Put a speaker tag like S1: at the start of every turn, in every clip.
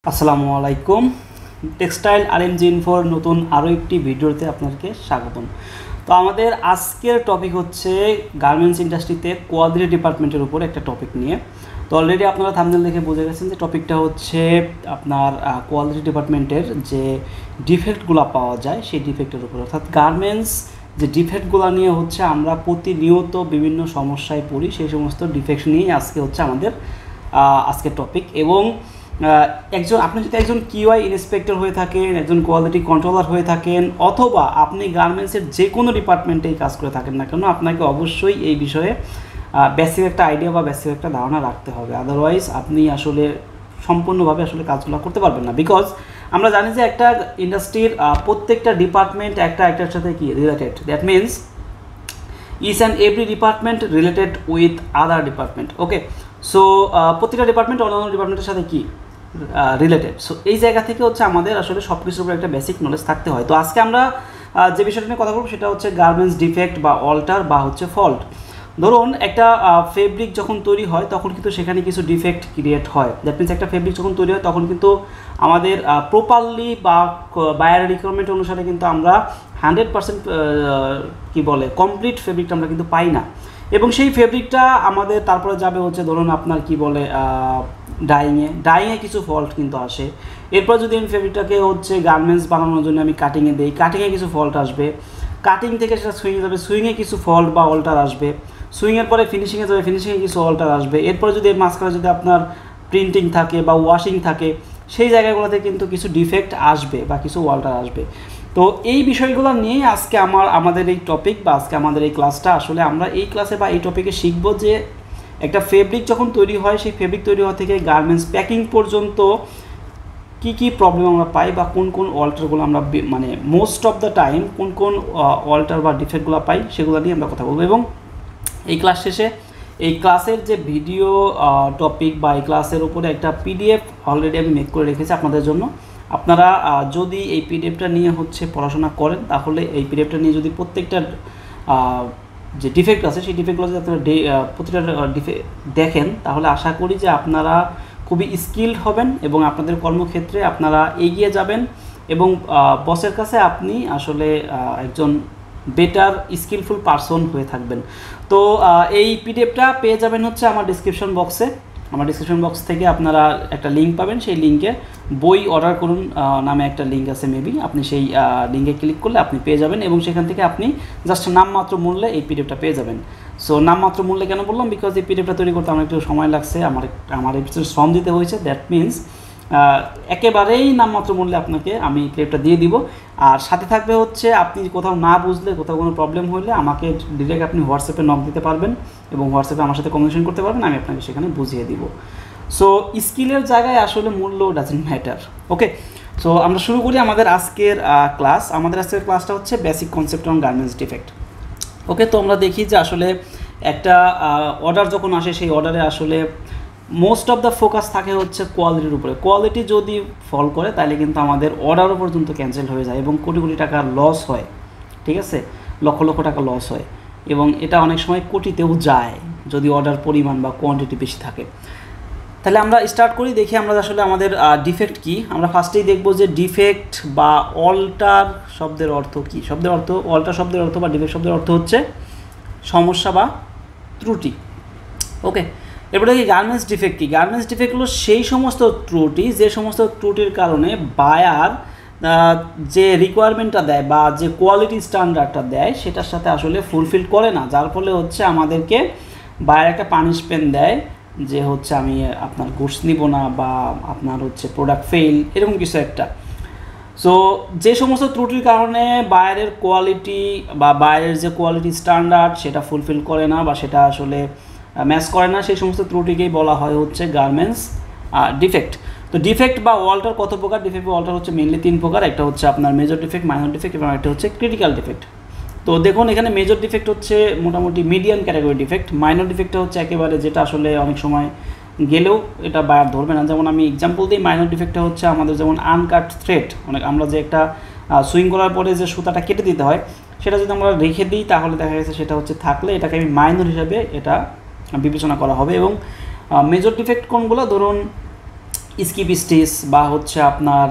S1: আসসালামু আলাইকুম। Textile RMG ইনফোর নতুন আরও একটি ভিডিওতে আপনাকে স্বাগতম। তো আমাদের আজকের টপিক হচ্ছে গার্মেন্টস ইন্ডাস্ট্রিতে কোয়ালিটি ডিপার্টমেন্টের উপর একটা টপিক নিয়ে। তো অলরেডি আপনারা থাম্বনেল দেখে বুঝে গেছেন যে টপিকটা হচ্ছে আপনার কোয়ালিটি ডিপার্টমেন্টের যে ডিফেক্টগুলো পাওয়া যায় সেই ডিফেক্টের উপর, অর্থাৎ গার্মেন্টস যে ডিফেক্টগুলো নিয়ে হচ্ছে আমরা প্রতিনিয়ত বিভিন্ন সমস্যায় পড়ি, সেই সমস্ত ডিফেক্ট নিয়েই আজকে হচ্ছে আমাদের আজকের টপিক। এবং আপনি যদি একজন কিউআই ইন্সপেক্টর হয়ে থাকেন, একজন কোয়ালিটি কন্ট্রোলার হয়ে থাকেন, অথবা আপনি গার্মেন্টসের যে কোনো ডিপার্টমেন্টেই কাজ করে থাকেন না কেন, আপনাকে অবশ্যই এই বিষয়ে বেসিক একটা আইডিয়া বা বেসিক একটা ধারণা রাখতে হবে। আদারওয়াইজ আপনি আসলে সম্পূর্ণভাবে আসলে কাজগুলো করতে পারবেন না। বিকজ আমরা জানি যে একটা ইন্ডাস্ট্রির প্রত্যেকটা ডিপার্টমেন্ট একটার সাথে কি related. That means each and every department related with other department. Okay, so প্রতিটা ডিপার্টমেন্ট অন্যান্য ডিপার্টমেন্টের সাথে কি রিলেটেড। সো এই জায়গা থেকে হচ্ছে আমাদের আসলে সব কিছুর উপর একটা বেসিক নলেজ থাকতে হয়। তো আজকে আমরা যে বিষয়টা নিয়ে কথা বলবো সেটা হচ্ছে গার্মেন্টস ডিফেক্ট বা অল্টার বা হচ্ছে ফল্ট। ধরুন একটা ফেব্রিক যখন তৈরি হয় তখন কিন্তু সেখানে কিছু ডিফেক্ট ক্রিয়েট হয়। দ্যাট মিনস একটা ফেব্রিক যখন তৈরি হয় তখন কিন্তু আমাদের প্রপারলি বা বায়ার রিকোয়ারমেন্ট অনুসারে কিন্তু আমরা 100% কি বলে কমপ্লিট ফেব্রিকটা আমরা কিন্তু পাই না। এবং সেই ফেব্রিকটা আমাদের তারপরে যাবে হচ্ছে ধরুন আপনার কি বলে ডাইংয়ে কিছু ফল্ট কিন্তু আসে। এরপর যদি আমি ফেব্রিকটাকে হচ্ছে গার্মেন্টস বানানোর জন্য আমি কাটিংয়ে দিই, কাটিংয়ে কিছু ফল্ট আসবে। কাটিং থেকে সেটা সুইংয়ে যাবে, সুইংয়ে কিছু ফল্ট বা অল্টার আসবে। সুইংয়ের পরে ফিনিশিংয়ে যাবে, ফিনিশিংয়ে কিছু অল্টার আসবে। এরপরে যদি এর মাঝখানে যদি আপনার প্রিন্টিং থাকে বা ওয়াশিং থাকে, সেই জায়গাগুলোতে কিন্তু কিছু ডিফেক্ট আসবে বা কিছু অল্টার আসবে। তো এই বিষয়গুলো নিয়েই আজকে আমাদের এই টপিক বা আজকে আমাদের এই ক্লাসটা। আসলে আমরা এই ক্লাসে বা এই টপিকে শিখব যে একটা ফেব্রিক যখন তৈরি হয় সেই ফেব্রিক তৈরি হওয়া থেকে গার্মেন্টস প্যাকিং পর্যন্ত কি কি প্রবলেম আমরা পাই বা কোন কোন অল্টারগুলো আমরা মানে মোস্ট অফ দ্য টাইম কোন অল্টার বা ডিফেক্টগুলো পাই সেগুলো নিয়ে আমরা কথা বলবো। এবং এই ক্লাস শেষে এই ক্লাসের যে ভিডিও টপিক বা এই ক্লাসের উপরে একটা পিডিএফ অলরেডি আমি মেক করে রেখেছি আপনাদের জন্য। আপনারা যদি এই পিডিএফটা নিয়ে হচ্ছে পড়াশোনা করেন তাহলে এই পিডিএফটা নিয়ে যদি প্রত্যেকটা যে ডিফেক্ট আছে সেই ডিফেক্টগুলো যদি আপনারা প্রতিটা দেখেন তাহলে আশা করি যে আপনারা খুবই স্কিলড হবেন এবং আপনাদের কর্মক্ষেত্রে আপনারা এগিয়ে যাবেন এবং বসের কাছে আপনি আসলে একজন বেটার স্কিলফুল পারসন হয়ে থাকবেন। তো এই পিডিএফটা পেয়ে যাবেন হচ্ছে আমার ডিসক্রিপশন বক্সে। আমার ডিসক্রিপশন বক্স থেকে আপনারা একটা লিঙ্ক পাবেন, সেই লিঙ্কে বই অর্ডার করুন নামে একটা লিঙ্ক আছে মেবি, আপনি সেই লিঙ্কে ক্লিক করলে আপনি পেয়ে যাবেন এবং সেখান থেকে আপনি জাস্ট নামমাত্র মূল্যে এই পিডিএফটা পেয়ে যাবেন। সো নামমাত্র মূল্যে কেন বললাম, বিকজ এই পিডিএফটা তৈরি করতে আমার একটু সময় লাগছে, আমার একটু শ্রম দিতে হয়েছে। দ্যাট মিনস একেবারেই নামমাত্র মূল্যে আপনাকে আমি পিডিএফটা দিয়ে দিব। আর সাথে থাকবে হচ্ছে আপনি কোথাও না বুঝলে, কোথাও কোনো প্রবলেম হলে আমাকে ডিরেক্ট আপনি হোয়াটসঅ্যাপে নক দিতে পারবেন এবং হোয়াটসঅ্যাপে আমার সাথে কমিউনিকেশন করতে পারবেন, আমি আপনাকে সেখানে বুঝিয়ে দিব। সো স্কিলের জায়গায় আসলে মূল্য ডাজন্ট ম্যাটার। ওকে, সো আমরা শুরু করি আমাদের আজকের ক্লাস। আমাদের আজকের ক্লাসটা হচ্ছে basic concept on garments defect. Okay, তো আমরা দেখি যে আসলে একটা অর্ডার যখন আসে সেই অর্ডারে আসলে মোস্ট অফ দ্য ফোকাস থাকে হচ্ছে কোয়ালিটির উপরে। কোয়ালিটি যদি ফল করে তাহলে কিন্তু আমাদের অর্ডারও পর্যন্ত ক্যান্সেল হয়ে যায় এবং কোটি কোটি টাকার লস হয়। ঠিক আছে, লক্ষ লক্ষ টাকা লস হয় এবং এটা অনেক সময় কোটিতেও যায় যদি অর্ডার পরিমাণ বা কোয়ান্টিটি বেশি থাকে। তাহলে আমরা স্টার্ট করি, দেখি আমরা আসলে আমাদের ডিফেক্ট কি। আমরা ফার্স্টেই দেখব যে ডিফেক্ট বা অল্টার শব্দের অর্থ কী। অল্টার শব্দের অর্থ বা ডিফেক্ট শব্দের অর্থ হচ্ছে সমস্যা বা ত্রুটি। ওকে, এরপরে কি গার্মেন্টস ডিফেক্ট কী। গার্মেন্টস ডিফেক্ট হলো সেই সমস্ত ত্রুটি যে সমস্ত ত্রুটির কারণে বায়ার যে রিকোয়ারমেন্টটা দেয় বা যে কোয়ালিটি স্ট্যান্ডার্ডটা দেয় সেটার সাথে আসলে ফুলফিল করে না, যার ফলে হচ্ছে আমাদেরকে বায়ার একটা পানিশমেন্ট দেয় যে হচ্ছে আমি আপনার গুডস নিব না বা আপনার হচ্ছে প্রোডাক্ট ফেল, এরকম কিছু একটা। সো যে সমস্ত ত্রুটির কারণে বায়ারের কোয়ালিটি বা বায়ারের যে কোয়ালিটি স্ট্যান্ডার্ড সেটা ফুলফিল করে না বা সেটা আসলে ম্যাচ করে না, সেই সমস্ত ত্রুটিকেই বলা হয় হচ্ছে গার্মেন্টস ডিফেক্ট। তো ডিফেক্ট বা অল্টার কত প্রকার? ডিফেক্ট বা অল্টার হচ্ছে মেনলি 3 প্রকার। একটা হচ্ছে আপনার মেজর ডিফেক্ট, মাইনর ডিফেক্ট এবং একটা হচ্ছে ক্রিটিক্যাল ডিফেক্ট। তো দেখুন এখানে মেজর ডিফেক্ট হচ্ছে মোটামুটি মিডিয়াম ক্যাটাগরি ডিফেক্ট। মাইনর ডিফেক্টটা হচ্ছে একেবারে যেটা আসলে অনেক সময় গেলেও এটা বায়ার ধরবে না। যেমন আমি এক্সাম্পল দিই, মাইনর ডিফেক্টটা হচ্ছে আমাদের যেমন আনকাট থ্রেড, আমরা যে একটা সুইং করার পরে যে সুতাটা কেটে দিতে হয় সেটা যদি আমরা রেখে দিই তাহলে দেখা গেছে সেটা হচ্ছে থাকলে এটাকে আমি মাইনর হিসাবে এটা বিবেচনা করা হবে। এবং মেজর ডিফেক্ট কোনগুলো? ধরুন স্কিপ স্টিচ বা হচ্ছে আপনার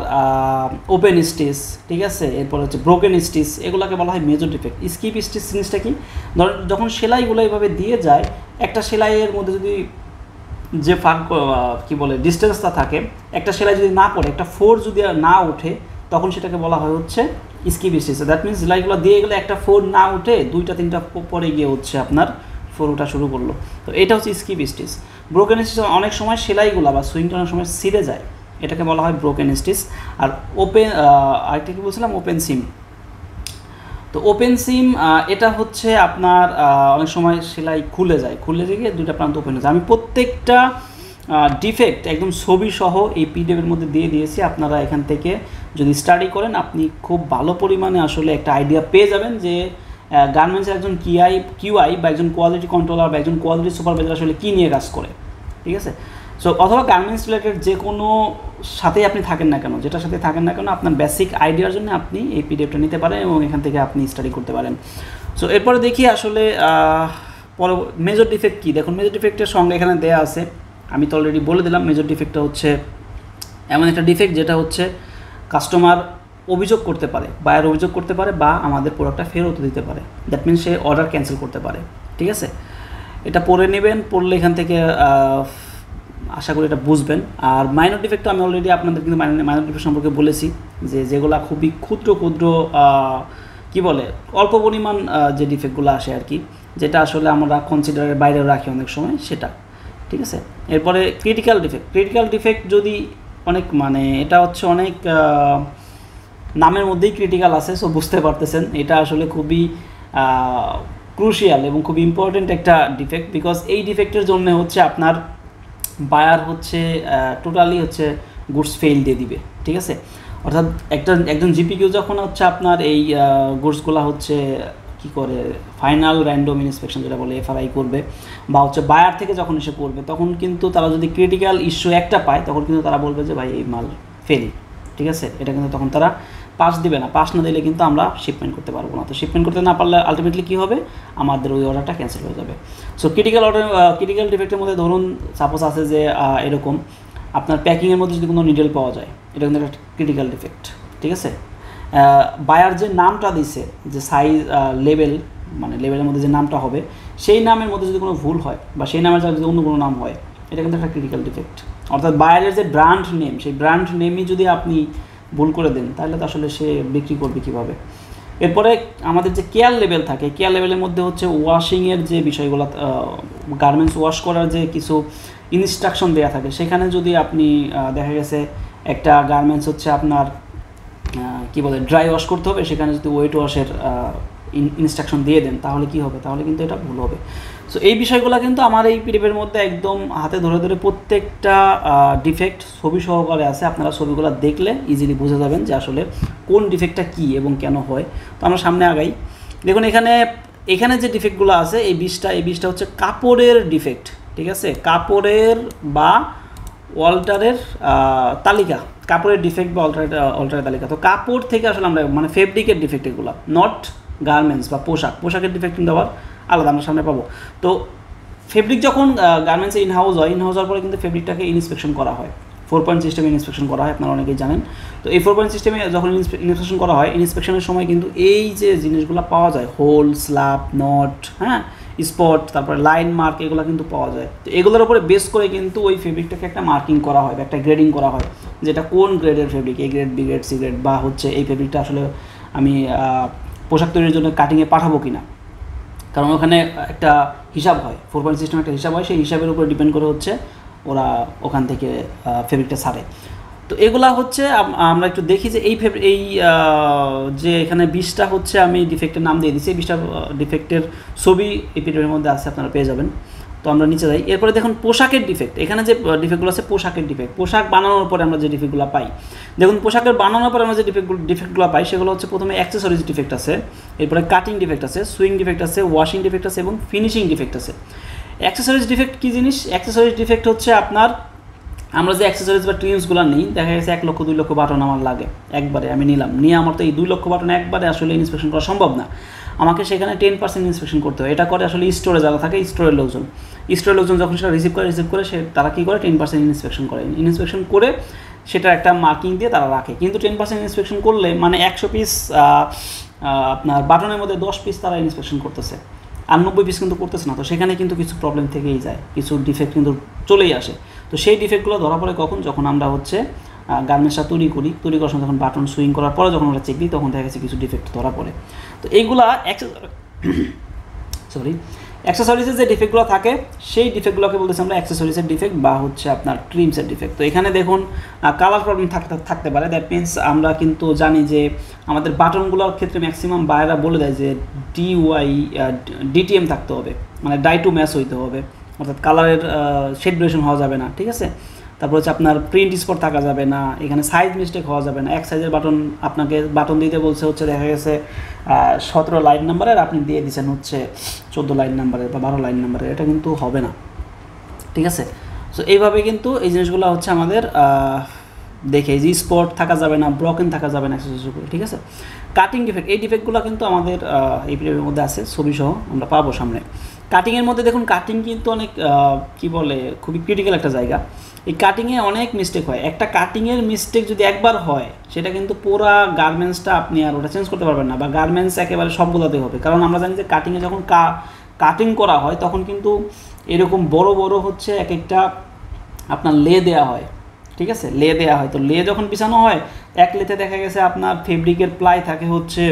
S1: ওপেন স্টিচ, ঠিক আছে, এরপর হচ্ছে ব্রোকেন স্টিচ, এগুলোকে বলা হয় মেজর ডিফেক্ট। স্কিপ স্টিচ জিনিসটা কি, ধরেন যখন সেলাইগুলো এইভাবে দিয়ে যায়, একটা সেলাইয়ের মধ্যে যদি যে ফাঁক কী বলে ডিস্টেন্সটা থাকে, একটা সেলাই যদি না পড়ে, একটা ফোর যদি না ওঠে, তখন সেটাকে বলা হয় হচ্ছে স্কিপ স্টিচ। দ্যাট মিনস সেলাইগুলো দিয়ে গেলে একটা ফোর না উঠে 2টা 3টা পরে গিয়ে হচ্ছে আপনার ফোর ওঠা শুরু করলো, তো এটা হচ্ছে স্কিপ স্টিচ। ব্রোকেন স্টিচ অনেক সময় সেলাইগুলো বা সুইংটা অনেক সময় ছিঁড়ে যায়, এটাকে বলা হয় ব্রোকেন স্টিচ। আর ওপেন, আরেকটা কী বলছিলাম, ওপেন সিম। তো ওপেন সিম এটা হচ্ছে আপনার অনেক সময় সেলাই খুলে গিয়ে 2টা প্রান্ত ওপেন হয়ে যায়। আমি প্রত্যেকটা ডিফেক্ট একদম ছবি সহ এই পিডিএফের মধ্যে দিয়ে দিয়েছি। আপনারা এখান থেকে যদি স্টাডি করেন, আপনি খুব ভালো পরিমাণে আসলে একটা আইডিয়া পেয়ে যাবেন যে গার্মেন্টসের একজন কিউআই বা একজন কোয়ালিটি কন্ট্রোলার বা একজন কোয়ালিটি সুপারভাইজার আসলে কী নিয়ে কাজ করে, ঠিক আছে। সো অথবা গার্মেন্টস রিলেটেড যে কোনো সাথেই আপনি থাকেন না কেন, যেটার সাথে থাকেন না কেন, আপনার বেসিক আইডিয়ার জন্য আপনি এই পিডিএফটা নিতে পারেন এবং এখান থেকে আপনি স্টাডি করতে পারেন। সো এরপরে দেখি আসলে মেজর ডিফেক্ট কী। দেখুন, মেজর ডিফেক্টের সঙ্গে এখানে দেয়া আছে, আমি তো অলরেডি বলে দিলাম। মেজর ডিফেক্টটা হচ্ছে এমন একটা ডিফেক্ট যেটা হচ্ছে কাস্টমার অভিযোগ করতে পারে, বায়ার অভিযোগ করতে পারে, বা আমাদের প্রোডাক্টটা ফেরত দিতে পারে। That means say order cancel করতে পারে, ঠিক আছে। এটা পড়ে নেবেন, পড়লে এখান থেকে আশা করি এটা বুঝবেন। আর মাইনর ডিফেক্টটা আমি অলরেডি আপনাদের কিন্তু মাইনর ডিফেক্ট সম্পর্কে বলেছি, যে যেগুলো খুবই ক্ষুদ্র কী বলে অল্প পরিমাণ যে ডিফেক্টগুলো আসে আর কি, যেটা আসলে আমরা কনসিডারের বাইরে রাখি অনেক সময়, সেটা, ঠিক আছে। এরপরে ক্রিটিক্যাল ডিফেক্ট যদি অনেক মানে এটা হচ্ছে অনেক নামের মধ্যেই ক্রিটিক্যাল আছে, সো বুঝতে পারতেছেন এটা আসলে খুবই ক্রুশিয়াল এবং খুবই ইম্পর্টেন্ট একটা ডিফেক্ট। বিকজ এই ডিফেক্টের জন্য হচ্ছে আপনার বায়ার হচ্ছে টোটালি হচ্ছে গুডস ফেল দিয়ে দিবে, ঠিক আছে। অর্থাৎ একজন জিপিকিউ যখন হচ্ছে আপনার এই গুডসগুলো হচ্ছে কী করে ফাইনাল র্যান্ডম ইন্সপেকশন যেটা বলে এফআরআই করবে, বা হচ্ছে বায়ার থেকে যখন এসে করবে, তখন কিন্তু তারা যদি ক্রিটিক্যাল ইস্যু একটা পায়, তখন কিন্তু তারা বলবে যে ভাই এই মাল ফেল, ঠিক আছে। এটা কিন্তু তখন তারা পাস দিবে না, পাস না দিলে কিন্তু আমরা শিপমেন্ট করতে পারবো না। তো শিপমেন্ট করতে না পারলে আলটিমেটলি কী হবে, আমাদের ওই অর্ডারটা ক্যান্সেল হয়ে যাবে। সো ক্রিটিক্যাল ডিফেক্টের মধ্যে ধরুন সাপোজ আছে যে এরকম আপনার প্যাকিংয়ের মধ্যে যদি কোনো নিডেল পাওয়া যায়, এটা কিন্তু একটা ক্রিটিক্যাল ডিফেক্ট, ঠিক আছে। বায়ার যে নামটা দিছে, যে সাইজ লেভেল, মানে লেভেলের মধ্যে যে নামটা হবে, সেই নামের মধ্যে যদি কোনো ভুল হয় বা সেই নামের জায়গায় যদি অন্য কোনো নাম হয়, এটা কিন্তু একটা ক্রিটিক্যাল ডিফেক্ট। অর্থাৎ বায়ারের যে ব্র্যান্ড নেম, সেই ব্র্যান্ড নেমই যদি আপনি ভুল করে দেন, তাহলে তো আসলে সে বিক্রি করবে কীভাবে। এরপরে আমাদের যে কেয়ার লেভেল থাকে, কেয়ার লেভেলের মধ্যে হচ্ছে ওয়াশিংয়ের যে বিষয়গুলো, গার্মেন্টস ওয়াশ করার যে কিছু ইনস্ট্রাকশন দেওয়া থাকে, সেখানে যদি আপনি দেখা গেছে একটা গার্মেন্টস হচ্ছে আপনার কী বলে ড্রাই ওয়াশ করতে হবে, সেখানে যদি ওয়েট ওয়াশের ইনস্ট্রাকশন দিয়ে দেন, তাহলে কি হবে, তাহলে কিন্তু এটা ভুল হবে। সো এই বিষয়গুলো কিন্তু আমার এই পিডিএফের মধ্যে একদম হাতে ধরে ধরে প্রত্যেকটা ডিফেক্ট ছবি সহকারে আছে। আপনারা ছবিগুলো দেখলে ইজিলি বুঝে যাবেন যে আসলে কোন ডিফেক্টটা কী এবং কেন হয়। তো আমরা সামনে আগাই। দেখুন এখানে যে ডিফেক্টগুলো আছে, এই 20টা হচ্ছে কাপড়ের ডিফেক্ট, ঠিক আছে। কাপড়ের বা অল্টারের তালিকা, কাপড়ের ডিফেক্ট বা অল্টারের তালিকা। তো কাপড় থেকে আসলে আমরা মানে ফেব্রিকের ডিফেক্ট এগুলো, নট গার্মেন্টস বা পোশাকের ডিফেক্ট কিন্তু আবার আলাদা আমরা সামনে পাবো। তো ফেব্রিক যখন গার্মেন্টসে ইনহাউস হওয়ার পরে কিন্তু ফেব্রিকটাকে ইন্সপেকশন করা হয়, 4 পয়েন্ট সিস্টেমে ইন্সপেকশন করা হয়, আপনারা অনেকেই জানেন। তো এই 4 পয়েন্ট সিস্টেমে যখন ইন্সপেকশন করা হয়, ইন্সপেকশনের সময় কিন্তু এই যে জিনিসগুলো পাওয়া যায়, হোল, স্ল্যাপ, নট, হ্যাঁ, স্পট, তারপরে লাইন মার্ক, এগুলো কিন্তু পাওয়া যায়। তো এগুলোর উপরে বেস করে কিন্তু ওই ফেব্রিকটাকে একটা মার্কিং করা হয় বা একটা গ্রেডিং করা হয়, যেটা কোন গ্রেডের fabric, A grade, B grade, C grade, বা হচ্ছে এই ফেব্রিকটা আসলে আমি পোশাক তৈরির জন্য কাটিংয়ে পাঠাবো কিনা। কারণ ওখানে একটা হিসাব হয়, 4 পয়েন্ট সিস্টেম একটা হিসাব হয়, সেই হিসাবের উপর ডিপেন্ড করে হচ্ছে ওরা ওখান থেকে ফেব্রিকটা ছাড়ে। তো এগুলা হচ্ছে আমরা একটু দেখি যে এই যে এখানে 20টা হচ্ছে আমি ডিফেক্টের নাম দিয়ে দিচ্ছি, 20টা ডিফেক্টের ছবি এই পিডিএফের মধ্যে আছে, আপনারা পেয়ে যাবেন। তো আমরা নিচে যাই। এরপরে দেখুন পোশাকের ডিফেক্ট, এখানে যে ডিফেক্টগুলো আছে পোশাকের ডিফেক্ট, পোশাক বানানোর পরে আমরা যে ডিফেক্টগুলো পাই। দেখুন পোশাকের বানানোর পরে আমরা যে ডিফেক্টগুলো পাই, সেগুলো হচ্ছে প্রথমে অ্যাক্সেসরিজ ডিফেক্ট আছে, এরপরে কাটিং ডিফেক্ট আছে, সুইং ডিফেক্ট আছে, ওয়াশিং ডিফেক্ট আছে এবং ফিনিশিং ডিফেক্ট আছে। অ্যাক্সেসরিজ ডিফেক্ট কী জিনিস? অ্যাক্সেসরিজ ডিফেক্ট হচ্ছে আপনার আমরা যে অ্যাক্সেসরিজ বা ট্রিমসগুলো নিই, দেখা গেছে 1 লক্ষ 2 লক্ষ বাটন আমার লাগে, একবারে আমি নিলাম, নিয়ে আমার তো এই 2 লক্ষ বাটন একবারে আসলে ইন্সপেকশন করা সম্ভব না। আমাকে সেখানে 10% ইন্সপেকশন করতে হয়। এটা করে আসলে স্টোরে যারা থাকে, স্টোরের লোকজন যখন সেটা রিসিভ করে সে তারা কী করে 10% ইন্সপেকশন করে, ইন্সপেকশন করে সেটা একটা মার্কিং দিয়ে তারা রাখে। কিন্তু 10% ইন্সপেকশন করলে মানে 100 পিস আপনার বাটনের মধ্যে 10 পিস তারা ইন্সপেকশন করতেছে, আর 90 পিস কিন্তু করতেছে না। তো সেখানে কিন্তু কিছু প্রবলেম থেকেই যায়, কিছু ডিফেক্ট কিন্তু চলেই আসে। তো সেই ডিফেক্টগুলো ধরা পড়ে কখন, যখন আমরা হচ্ছে গার্মেন্টসটা তৈরি করার সময় যখন বাটন সুইং করার পরে যখন আমরা চেক দিই তখন দেখা গেছে কিছু ডিফেক্ট ধরা পড়ে। তো এইগুলা অ্যাক্সেসরিজের যে ডিফেক্টগুলো থাকে সেই ডিফেক্টগুলোকে বলতেছি আমরা অ্যাক্সেসরিজের ডিফেক্ট বা হচ্ছে আপনার ট্রিমসের ডিফেক্ট। তো এখানে দেখুন কালার প্রবলেম থাকতে পারে। দ্যাট মিনস আমরা কিন্তু জানি যে আমাদের বাটনগুলোর ক্ষেত্রে ম্যাক্সিমাম বায়াররা বলে দেয় যে ডিটিএম থাকতে হবে, মানে ডাই টু ম্যাচ হইতে হবে, অর্থাৎ কালারের শেড ভেরিয়েশন হওয়া যাবে না, ঠিক আছে। তারপর হচ্ছে আপনার প্রিন্ট স্পট থাকা যাবে না, এখানে সাইজ মিস্টেক হওয়া যাবে না। এক সাইজের আপনাকে বাটন দিতে বলছে হচ্ছে দেখা গেছে 17 লাইন নাম্বারের, আপনি দিয়ে দিচ্ছেন হচ্ছে 14 লাইন নাম্বারের বা 12 লাইন নাম্বারের, এটা কিন্তু হবে না, ঠিক আছে। সো এইভাবে কিন্তু এই জিনিসগুলো হচ্ছে আমাদের দেখে, যে স্পট থাকা যাবে না, ব্রকেন থাকা যাবে না অ্যাক্সেসরিজের উপরে, ঠিক আছে। কাটিং ডিফেক্ট, এই ডিফেক্টগুলো কিন্তু আমাদের এই পিরিয়ডের মধ্যে আছে, ছবি সহ আমরা পাবো সামনে। কাটিংয়ের মধ্যে দেখুন, কাটিং কিন্তু অনেক কী বলে খুবই ক্রিটিক্যাল একটা জায়গা। এই কাটিংয়ে অনেক মিস্টেক হয়। একটা কাটিংয়ের মিস্টেক যদি একবার হয় সেটা কিন্তু পুরা গার্মেন্টসটা আপনি আর ওটা চেঞ্জ করতে পারবেন না, বা গার্মেন্টস একেবারে সবগুলোতে হবে। কারণ আমরা জানি যে কাটিংয়ে যখন কাটিং করা হয় তখন কিন্তু এরকম বড় বড় হচ্ছে এক একটা আপনার লে দেওয়া হয়, ঠিক আছে, লে দেওয়া হয়। তো লে যখন বিছানো হয়, এক লেতে দেখা গেছে আপনার ফেব্রিকের প্লাই থাকে হচ্ছে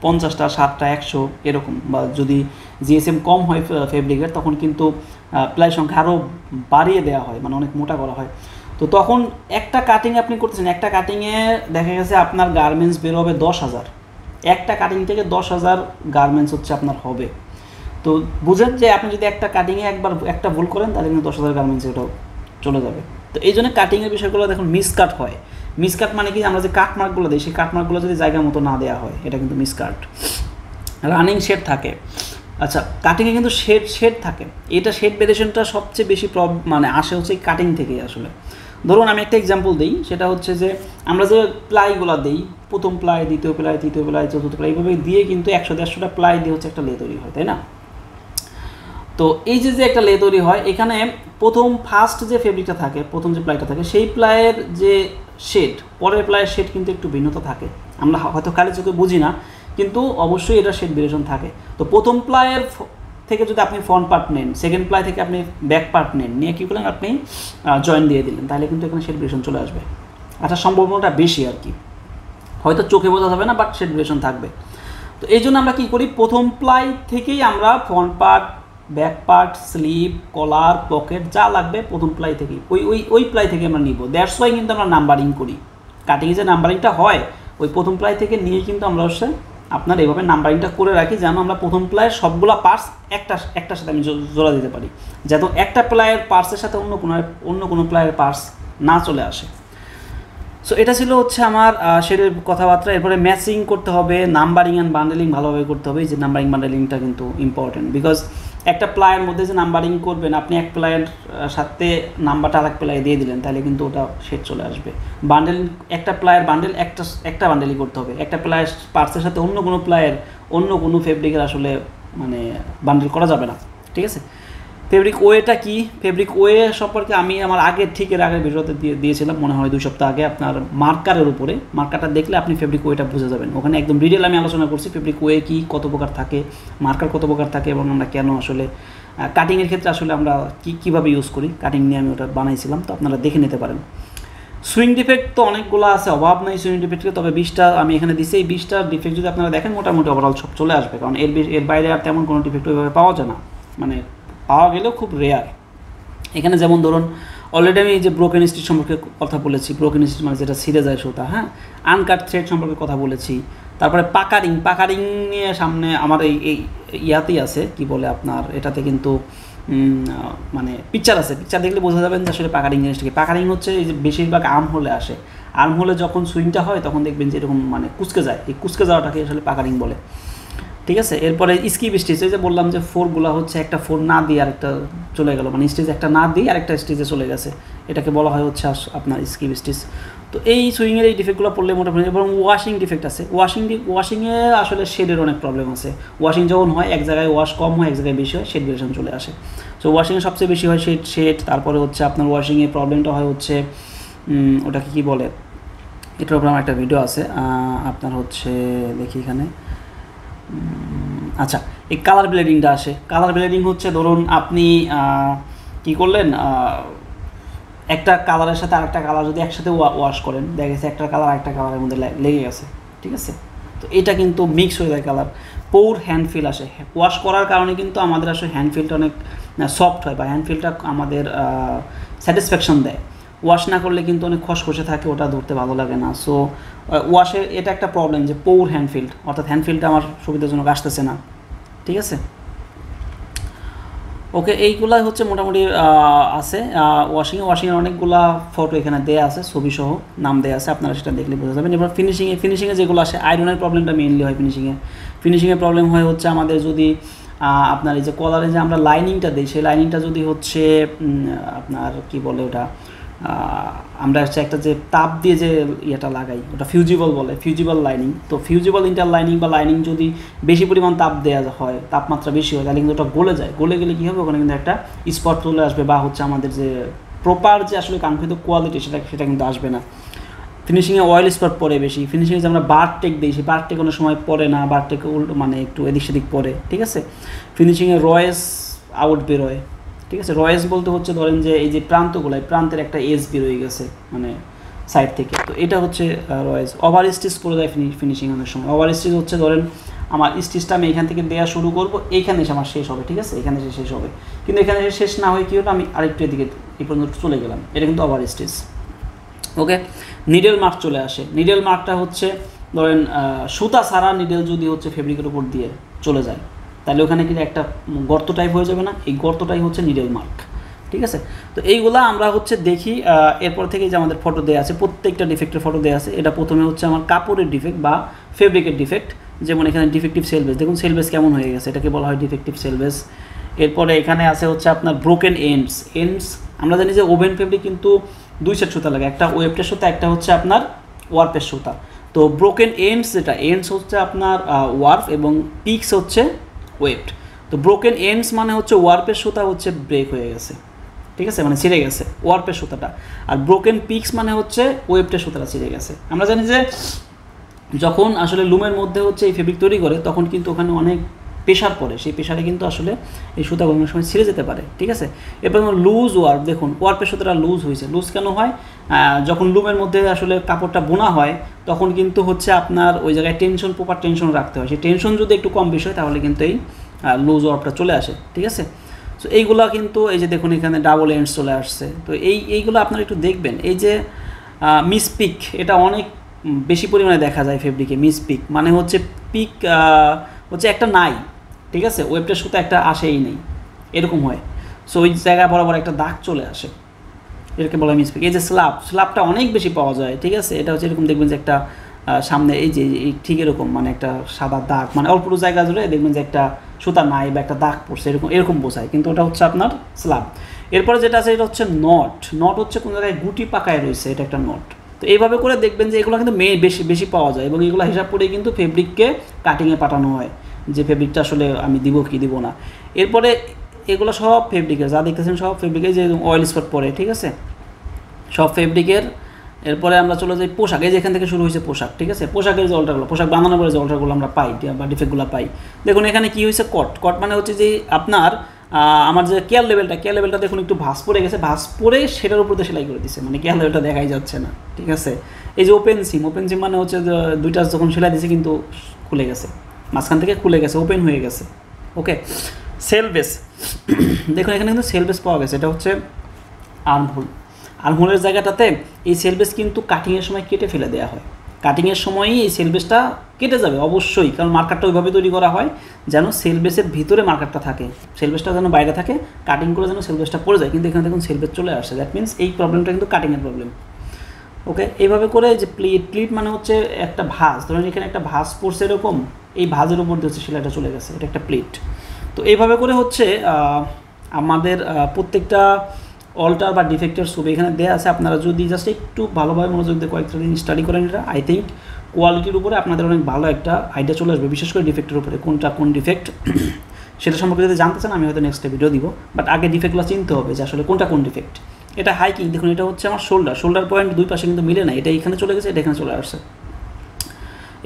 S1: 50টা, 60টা, 100 এরকম, বা যদি জিএসএম কম হয় ফেব্রিকের তখন কিন্তু প্লাই সংখ্যা আরও বাড়িয়ে দেওয়া হয়, মানে অনেক মোটা করা হয়। তো তখন একটা কাটিং আপনি করতেছেন, একটা কাটিংয়ে দেখা গেছে আপনার গার্মেন্টস বের হবে 10,000, একটা কাটিং থেকে 10,000 গার্মেন্টস হচ্ছে আপনার হবে। তো বুঝেন যে আপনি যদি একটা কাটিংয়ে একবার একটা ভুল করেন তাহলে কিন্তু 10,000 গার্মেন্টস এটাও চলে যাবে। তো এই জন্য কাটিংয়ের বিষয়গুলো দেখুন মিসকাট হয়। মিসকাট মানে কি, আমরা যে কাটমার্কগুলো দিই সেই কাটমার্কগুলো যদি জায়গা মতো না দেওয়া হয় এটা কিন্তু মিসকাট। রানিং শেড থাকে, আচ্ছা কাটিংয়ে কিন্তু শেড থাকে, এটা শেড ভেরিয়েশনটা সবচেয়ে বেশি মানে আসে হচ্ছে কাটিং থেকেই আসলে। ধরুন আমি একটা এক্সাম্পল দিই, সেটা হচ্ছে যে আমরা যে প্লাইগুলো দিই, প্রথম প্লাই, দ্বিতীয় প্লাই, তৃতীয় প্লাই, চতুর্থ প্লাই, এইভাবে দিয়ে কিন্তু 100-150টা প্লাই দিয়ে হচ্ছে একটা লে তৈরি হয়, তাই না। তো এই যে একটা লে তৈরি হয়, এখানে ফার্স্ট যে ফেব্রিকটা থাকে, প্রথম যে প্লাইটা থাকে, সেই প্লাইয়ের যে শেড, পরের প্লাইয়ের শেড কিন্তু একটু ভিন্নতা থাকে, আমরা হয়তো খালি চোখে বুঝি না, কিন্তু অবশ্যই এটা শেড ভেরিয়েশন থাকে। তো প্রথম প্লাইয়ের থেকে যদি আপনি ফ্রন্ট পার্ট নেন, সেকেন্ড প্লাই থেকে আপনি ব্যাক পার্ট নেন, নিয়ে কী করলেন আপনি জয়েন দিয়ে দিলেন, তাহলে কিন্তু এখানে শেড ভেরিয়েশন চলে আসবে। আচ্ছা সম্ভাবনাটা বেশি আর কি, হয়তো চোখে বোঝা যাবে না, বাট শেড ভেরিয়েশন থাকবে। তো এই জন্য আমরা কী করি, প্রথম প্লাই থেকেই আমরা front part, back part, sleeve, collar, pocket যা লাগবে প্রথম প্লাই থেকেই ওই প্লাই থেকে আমরা নিব। দ্যাটস ওয়াই কিন্তু আমরা নাম্বারিং করি, কাটিংয়ে যে নাম্বারিংটা হয় ওই প্রথম প্লাই থেকে নিয়ে কিন্তু আমরা হচ্ছে আপনার এইভাবে নাম্বারিংটা করে রাখি, যেন আমরা প্রথম প্লাইয়ের সবগুলো পার্টস একটার সাথে আমি জোড়া দিতে পারি, যাতে একটা প্লাইয়ের পার্টসের সাথে অন্য কোনো প্লাইয়ের পার্টস না চলে আসে। সো এটা ছিল হচ্ছে আমার শেডের কথাবার্তা। এরপরে ম্যাচিং করতে হবে, নাম্বারিং অ্যান্ড বান্ডেলিং ভালোভাবে করতে হবে। এই যে নাম্বারিং বান্ডেলিংটা কিন্তু ইম্পর্টেন্ট, বিকজ একটা প্লাইয়ের মধ্যে যে নাম্বারিং করবেন, আপনি এক প্লাইয়ের সাথে নাম্বারটা আরেক প্লাইয়ে দিয়ে দিলেন, তাহলে কিন্তু ওটা শেড চলে আসবে। বান্ডেল, একটা প্লাইয়ের বান্ডেল একটা বান্ডেলই করতে হবে, একটা প্লাইয়ের পার্টসের সাথে অন্য কোনো প্লাইয়ের অন্য কোনো ফেব্রিকের আসলে মানে বান্ডেল করা যাবে না, ঠিক আছে। ফেব্রিক ওয়েটা কি, ফেব্রিক ওয়ে সম্পর্কে আমি আমার আগের ভিডিওতে দিয়েছিলাম, মনে হয় 2 সপ্তাহ আগে, আপনার মার্কারের উপরে। মার্কারটা দেখলে আপনি ফেব্রিক ওয়েটা বুঝে যাবেন, ওখানে একদম ডিটেল আমি আলোচনা করছি ফেব্রিক ওয়ে কি, কত প্রকার থাকে, মার্কার কত প্রকার থাকে, এবং আমরা কেন আসলে কাটিংয়ের ক্ষেত্রে আসলে আমরা কীভাবে ইউজ করি, কাটিং নিয়ে আমি ওটা বানাইছিলাম, তো আপনারা দেখে নিতে পারেন। সুইং ডিফেক্ট তো অনেকগুলো আছে, অভাব নেই সুইং ডিফেক্টে, তবে 20টা আমি এখানে দিচ্ছি। এই 20টা ডিফেক্ট যদি আপনারা দেখেন মোটামুটি ওভারঅল সব চলে আসবে, কারণ এর বাইরে আর তেমন কোনো ডিফেক্ট ওইভাবে পাওয়া যায় না, মানে পাওয়া গেলেও খুব রেয়ার। এখানে যেমন ধরুন অলরেডি আমি এই যে ব্রোকেন স্টিচ সম্পর্কে কথা বলেছি, ব্রোকেন স্টিচ মানে যেটা ছিঁড়ে যায় সুতা, হ্যাঁ, আনকাট থ্রেড সম্পর্কে কথা বলেছি। তারপরে পাকারিং নিয়ে সামনে আমার এই ইয়াতেই আছে, কি বলে আপনার এটাতে কিন্তু মানে পিকচার আছে, পিকচার দেখলে বোঝা যাবেন যে আসলে পাকারিং জিনিসটাকে। পাকারিং হচ্ছে এই যে বেশিরভাগ আর্ম হোলে আসে, আর্ম হোলে যখন সুইংটা হয় তখন দেখবেন যে এরকম মানে কুচকে যায়, এই কুচকে যাওয়াটাকে আসলে পাকারিং বলে, ঠিক আছে। এরপরে স্কিপ স্টিচ, এই যে বললাম যে ফোরগুলো হচ্ছে একটা ফোর না দিয়ে আরেকটা চলে গেল, মানে স্টিচ একটা না দিয়ে আরেকটা স্টিচে চলে গেছে, এটাকে বলা হয় হচ্ছে আপনার স্কিপ স্টিচ। তো এই সুইংয়ের এই ডিফেক্টগুলো পড়লে মোটামুটি, এবং ওয়াশিং ডিফেক্ট আছে, ওয়াশিংয়ে আসলে শেডের অনেক প্রবলেম আছে। ওয়াশিং যখন হয় এক জায়গায় ওয়াশ কম হয়, এক জায়গায় বেশি হয়, শেড ভেরিয়েশন চলে আসে। সো ওয়াশিংয়ে সবচেয়ে বেশি হয় শেড। তারপরে হচ্ছে আপনার ওয়াশিংয়ে প্রবলেমটা হয় হচ্ছে ওটাকে কী বলে, এটার উপর আমার একটা ভিডিও আছে, আপনার হচ্ছে দেখি এখানে, আচ্ছা এই কালার ব্লেডিংটা আসে। কালার ব্লেডিং হচ্ছে ধরুন আপনি কী করলেন, একটা কালারের সাথে আরেকটা কালার যদি একসাথে ওয়াশ করেন, দেখা গেছে একটা কালার আরেকটা কালারের মধ্যে লেগে গেছে, ঠিক আছে। তো এটা কিন্তু মিক্স হয়ে যায় কালার, পোর হ্যান্ড ফিল আসে। ওয়াশ করার কারণে কিন্তু আমাদের আসলে হ্যান্ড ফিলটা অনেক সফট হয়, বা হ্যান্ড ফিলটা আমাদের স্যাটিসফ্যাকশন দেয়। ওয়াশ না করলে কিন্তু অনেক খসখসে থাকে, ওটা ধরতে ভালো লাগে না। সো ওয়াশের এটা একটা প্রবলেম যে পোর হ্যান্ড ফিল্ড, অর্থাৎ হ্যান্ড ফিলটা আমার সুবিধাজনক আসতেছে না, ঠিক আছে। ওকে, এইগুলাই হচ্ছে মোটামুটি আছে। ওয়াশিংয়ের অনেকগুলা ফটো এখানে দেয়া আছে, ছবি সহ নাম দেয়া আছে, আপনারা সেটা দেখলে বোঝা যাবেন। এবার ফিনিশিংয়ে যেগুলো আসে, আয়রনের প্রবলেমটা মেইনলি হয় ফিনিশিংয়ে প্রবলেম হয় হচ্ছে আমাদের যদি আপনার এই যে কলারে যে আমরা লাইনিংটা দিই, সেই লাইনিংটা যদি হচ্ছে আপনার কি বলে ওটা, আমরা হচ্ছে একটা যে তাপ দিয়ে যে ইয়েটা লাগাই, ওটা ফিউজিবল বলে, ফিউজিবল লাইনিং। তো ফিউজিবল ইন্টার লাইনিং বা লাইনিং যদি বেশি পরিমাণ তাপ দেওয়া হয়, তাপমাত্রা বেশি হয়, তাহলে কিন্তু ওটা গলে যায়। গলে গেলে কী হবে, ওখানে কিন্তু একটা স্পট চলে আসবে, বা হচ্ছে আমাদের যে প্রপার যে আসলে কাঙ্ক্ষিত কোয়ালিটি সেটা কিন্তু আসবে না। ফিনিশিংয়ে অয়েল স্পট পড়ে বেশি। ফিনিশিংয়ে যে আমরা বার টেক দিই, সেই বার টেক কোনো সময় পড়ে না, বার টেক উল্টো মানে একটু এদিক সেদিক পড়ে, ঠিক আছে। ফিনিশিংয়ে রয়েস আউট বেরোয়, ঠিক আছে। রয়েস বলতে হচ্ছে ধরেন যে এই যে প্রান্তগুলো, প্রান্তের একটা এজ বেরোয় গেছে মানে সাইড থেকে, তো এটা হচ্ছে রয়েস। ওভার স্টিচ পড়ে যায় ফিনিশিং অনেক সময়। ওভার স্টিচ হচ্ছে ধরেন আমার স্টিচটা আমি এখান থেকে দেওয়া শুরু করবো, এইখানে এসে আমার শেষ হবে, ঠিক আছে, এখানে এসে শেষ হবে, কিন্তু এখানে এসে শেষ না হয়ে কী হলো, আমি আরেকটু এদিকে এই পর্যন্ত চলে গেলাম, এটা কিন্তু ওভার স্টিচ। ওকে, নিডেল মার্ক চলে আসে। নিডেল মার্কটা হচ্ছে ধরেন সুতা ছাড়া নিডেল যদি হচ্ছে ফেব্রিকের উপর দিয়ে চলে যায়, তাহলে ওখানে কিন্তু একটা গর্ত টাইপ হয়ে যাবে না, এই গর্তটাই হচ্ছে নিডেল মার্ক, ঠিক আছে। তো এইগুলা আমরা হচ্ছে দেখি, এরপর থেকে যে আমাদের ফটো দেওয়া আছে, প্রত্যেকটা ডিফেক্টের ফটো দেওয়া আছে। এটা প্রথমে হচ্ছে আমার কাপড়ের ডিফেক্ট বা ফেব্রিকের ডিফেক্ট, যেমন এখানে ডিফেক্টিভ সেলবেস, দেখুন সেলবেস কেমন হয়ে গেছে, এটাকে বলা হয় ডিফেক্টিভ সেলবেস। এরপরে এখানে আছে হচ্ছে আপনার ব্রোকেন এন্ডস। আমরা জানি যে ওভেন ফেব্রিক কিন্তু দুই সেট সুতা লাগে, একটা ওয়েবটের সুতা, একটা হচ্ছে আপনার ওয়ার্পের সুতা। তো ব্রোকেন এন্ডস, যেটা এন্ডস হচ্ছে আপনার ওয়ার্প এবং পিক্স হচ্ছে ওয়েবড। তো ব্রোকেন এন্ডস মানে হচ্ছে ওয়ার্পের সুতা হচ্ছে ব্রেক হয়ে গেছে, ঠিক আছে, মানে ছিঁড়ে গেছে ওয়ার্পের সুতাটা। আর ব্রোকেন পিক্স মানে হচ্ছে ওয়েবটের সুতাটা ছিঁড়ে গেছে। আমরা জানি যে যখন আসলে লুমের মধ্যে হচ্ছে এই ফেব্রিক তৈরি করে, তখন কিন্তু ওখানে অনেক প্রেশার পড়ে, সেই প্রেশারে কিন্তু আসলে এই সুতা কোনো সময় ছিঁড়ে যেতে পারে, ঠিক আছে। এরপর লুজ ওয়ার্প, দেখুন ওয়ার্পের সুতাটা লুজ হয়েছে। লুজ কেন হয়, যখন লুমের মধ্যে আসলে কাপড়টা বোনা হয়, তখন কিন্তু হচ্ছে আপনার ওই জায়গায় প্রপার টেনশন রাখতে হয়। সেই টেনশন যদি একটু কম বেশি হয়, তাহলে কিন্তু এই লুজ ওয়ার্পটা চলে আসে, ঠিক আছে। সো এইগুলো কিন্তু এই যে দেখুন এখানে ডাবল এন্ডস চলে আসছে। তো এইগুলো আপনারা একটু দেখবেন। এই যে মিসপিক, এটা অনেক বেশি পরিমাণে দেখা যায় ফেব্রিকে। মিসপিক মানে হচ্ছে পিক হচ্ছে একটা নাই, ঠিক আছে, ওয়েবটার সুতো একটা আসেই নেই, এরকম হয়। সো ওই জায়গায় বরাবর একটা দাগ চলে আসে, এটাকে বলা হয় মিসপিক। এই যে স্ল্যাবটা অনেক বেশি পাওয়া যায়, ঠিক আছে। এটা হচ্ছে এরকম দেখবেন যে একটা সামনে এই যে ঠিক এরকম মানে একটা সাদা দাগ, মানে অল্প জায়গা জুড়ে দেখবেন যে একটা সুতা নাই বা একটা দাগ পড়ছে, এরকম বোঝায়, কিন্তু ওটা হচ্ছে আপনার স্ল্যাব। এরপরে যেটা আছে এটা হচ্ছে নট হচ্ছে কোনো জায়গায় গুটি পাকায় রয়েছে, এটা একটা নট। তো এইভাবে করে দেখবেন যে এগুলো কিন্তু বেশি পাওয়া যায়, এবং এগুলো হিসাব করে কিন্তু ফেব্রিককে কাটিংয়ে পাঠানো হয়, যে ফেব্রিকটা আসলে আমি দিব কি দিব না। এরপরে এগুলো সব ফেব্রিকের যা দেখতেছেন, সব ফেব্রিকের যে অয়েল স্পট পরে, ঠিক আছে, সব ফেব্রিকের। এরপরে আমরা চলে যাই পোশাক, এই যে এখান থেকে শুরু হয়েছে পোশাক, ঠিক আছে। পোশাকের যে অল্টারগুলো, পোশাক বানানোর পরে যে অল্টারগুলো আমরা পাই বা ডিফেক্টগুলো পাই, দেখুন এখানে কী হয়েছে, কট মানে হচ্ছে যে আপনার আমার যে কেয়ার লেভেলটা দেখুন একটু ভাঁজ পড়ে গেছে, ভাঁজ পড়ে সেটার উপর দিয়ে সেলাই করে দিচ্ছে, মানে কেয়ার লেভেলটা দেখাই যাচ্ছে না, ঠিক আছে। এই যে ওপেন সিম মানে হচ্ছে দুইটা যখন সেলাই দিয়েছে কিন্তু খুলে গেছে, মাঝখান থেকে খুলে গেছে, ওপেন হয়ে গেছে। ওকে, সেলবেস, দেখুন এখানে কিন্তু সেলবেস পাওয়া গেছে, এটা হচ্ছে আর্মহোলের জায়গাটাতে এই সেলবেস কিন্তু কাটিংয়ের সময় কেটে ফেলে দেওয়া হয়। কাটিংয়ের সময়ই এই সেলবেসটা কেটে যাবে অবশ্যই, কারণ মার্কারটা ওইভাবে তৈরি করা হয় যেন সেলবেসের ভিতরে মার্কারটা থাকে, সেলবেসটা যেন বাইরে থাকে, কাটিং করে যেন সেলবেসটা পড়ে যায়, কিন্তু এখানে দেখুন সেলবেস চলে আসে। দ্যাট মিনস এই প্রবলেমটা কিন্তু কাটিংয়ের প্রবলেম। ওকে, এইভাবে করে যে প্লিট মানে হচ্ছে একটা ভাঁজ, ধরেন এখানে একটা ভাঁজ পড়ছে এরকম, এই ভাঁজের উপর দিয়ে হচ্ছে সেলাইটা চলে গেছে, এটা একটা প্লিট। তো এইভাবে করে হচ্ছে আমাদের প্রত্যেকটা অল্টার বা ডিফেক্টের ছবি এখানে দেওয়া আছে। আপনারা যদি জাস্ট একটু ভালোভাবে মনোযোগ দিয়ে কয়েকটা দিন স্টাডি করেন, এটা আই থিঙ্ক কোয়ালিটির উপরে আপনাদের অনেক ভালো একটা আইডিয়া চলে আসবে, বিশেষ করে ডিফেক্টের উপরে কোনটা কোন ডিফেক্ট সেটা সম্পর্কে যদি জানতে চান আমি হয়তো নেক্সট ভিডিও দিব। বাট আগে ডিফেক্টগুলো চিনতে হবে যে আসলে কোনটা কোন ডিফেক্ট। এটা হাইকিং, দেখুন এটা হচ্ছে আমার শোল্ডার পয়েন্ট দুই পাশে কিন্তু মিলে না, এটা এখানে চলে গেছে, এটা এখানে চলে আসছে।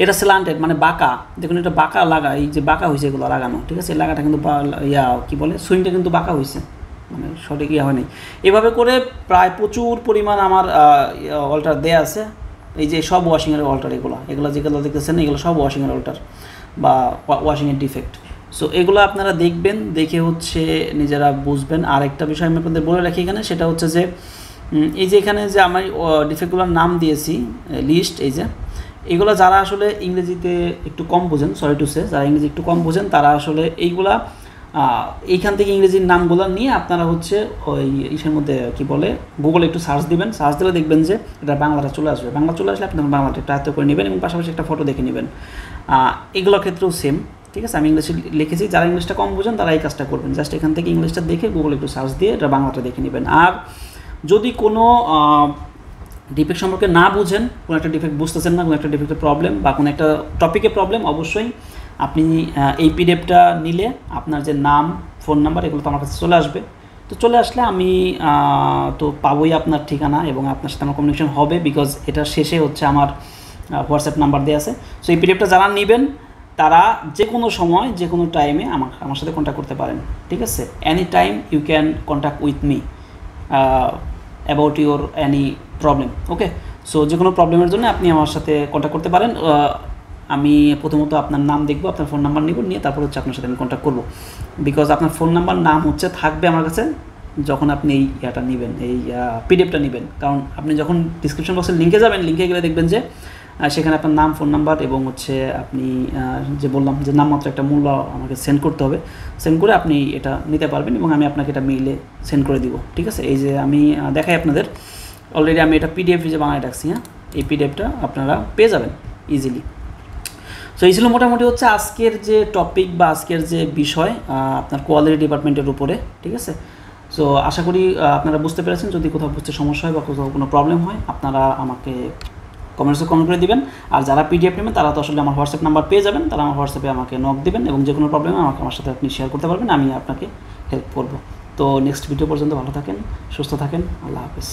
S1: এটা স্ল্যান্টেড মানে বাঁকা, দেখুন এটা বাঁকা লাগা, এই যে বাঁকা হয়েছে এগুলো লাগানো, ঠিক আছে, এই লাগাটা কিন্তু কী বলে সুইংটা কিন্তু বাঁকা হয়েছে, মানে সঠিক হয়নি। এভাবে করে প্রায় প্রচুর পরিমাণ আমার অল্টার দেয়া আছে। এই যে সব ওয়াশিংয়ের অল্টার, এগুলো যেগুলো দেখতেছেন এগুলো সব ওয়াশিংয়ের অল্টার বা ওয়াশিংয়ের ডিফেক্ট। সো এগুলো আপনারা দেখবেন, দেখে হচ্ছে নিজেরা বুঝবেন। আর একটা বিষয় আমি আপনাদের বলে রাখি এখানে, সেটা হচ্ছে যে এই যে এখানে যে আমি ডিফেক্টগুলোর নাম দিয়েছি লিস্ট, এই যে এগুলো যারা আসলে ইংরেজিতে একটু কম বোঝেন, সরি টু সে, যারা ইংরেজি একটু কম বোঝেন তারা আসলে এইগুলা এইখান থেকে ইংরেজির নামগুলো নিয়ে আপনারা হচ্ছে ওই ইসের মধ্যে কী বলে গুগলে একটু সার্চ দিবেন, সার্চ দিলে দেখবেন যে এটা বাংলাটা চলে আসবে। বাংলা চলে আসলে আপনি বাংলাটা একটু আয়ত্ত করে নেবেন এবং পাশাপাশি একটা ফটো দেখে নেবেন। এগুলোর ক্ষেত্রেও সেম, ঠিক আছে। আমি ইংলিশে লিখেছি, যারা ইংলিশটা কম বোঝেন তারা এই কাজটা করবেন, জাস্ট এখান থেকে ইংলিশটা দেখে গুগলে একটু সার্চ দিয়ে এটা বাংলাটা দেখে নেবেন। আর যদি কোনো ডিফেক্ট সম্পর্কে না বুঝেন, কোনো একটা ডিফেক্ট বুঝতেছেন না, কোনো একটা ডিফেক্টের প্রবলেম বা কোনো একটা টপিকে প্রবলেম, অবশ্যই আপনি এই পিডিএফটা নিলে আপনার যে নাম, ফোন নাম্বার এগুলো তো আমার কাছে চলে আসবে। তো চলে আসলে আমি তো পাবোই আপনার ঠিকানা এবং আপনার সাথে আমার কমিউনিকেশন হবে, বিকজ এটা শেষে হচ্ছে আমার হোয়াটসঅ্যাপ নাম্বার দেওয়া আছে। সো এই পিডিএফটা যারা নেবেন তারা যে কোনো সময় যে কোনো টাইমে আমার সাথে কন্ট্যাক্ট করতে পারেন, ঠিক আছে। Any time you can contact with me about your any problem, okay. So যে কোনো প্রবলেমের জন্য আপনি আমার সাথে কন্ট্যাক্ট করতে পারেন। আমি প্রথমত আপনার নাম দেখবো, আপনার ফোন নাম্বার নিব, নিয়ে তারপর হচ্ছে আপনার সাথে আমি কন্ট্যাক্ট করবো, বিকজ আপনার ফোন নাম্বার নাম হচ্ছে থাকবে আমার কাছে যখন আপনি এই ইয়াটা নেবেন, এই পিডিএফটা নেবেন। কারণ আপনি যখন ডিসক্রিপশন বক্সের লিঙ্কে যাবেন, লিঙ্কে গেলে দেখবেন যে সেখানে আপনার নাম, ফোন নাম্বার এবং হচ্ছে আপনি যে বললাম যে নামমাত্র একটা মূল্য আমাকে সেন্ড করতে হবে, সেন্ড করে আপনি এটা নিতে পারবেন এবং আমি আপনাকে এটা মেইলে সেন্ড করে দিব, ঠিক আছে। এই যে আমি দেখাই আপনাদের, অলরেডি আমি এটা পিডিএফ যে বানায় রাখছি, হ্যাঁ, এই পিডিএফটা আপনারা পেয়ে যাবেন ইজিলি। সো এই ছিল মোটামুটি হচ্ছে আজকের যে টপিক বা আজকের যে বিষয় আপনার কোয়ালিটি ডিপার্টমেন্টের উপরে, ঠিক আছে। সো আশা করি আপনারা বুঝতে পেরেছেন। যদি কোথাও বুঝতে সমস্যা হয় বা কোথাও কোনো প্রবলেম হয় আপনারা আমাকে কমেন্টসে কমেন্ট করে দিবেন। আর যারা পিডিএফ নেবেন তারা তো আসলে আমার হোয়াটসঅ্যাপ নাম্বার পেয়ে যাবেন, তারা আমার হোয়াটসঅ্যাপে আমাকে নক দেবেন এবং যে কোনো প্রবলেমে আমার সাথে আপনি শেয়ার করতে পারবেন, আমি আপনাকে হেল্প করব। তো নেক্সট ভিডিও পর্যন্ত ভালো থাকেন, সুস্থ থাকেন, আল্লাহ হাফেজ।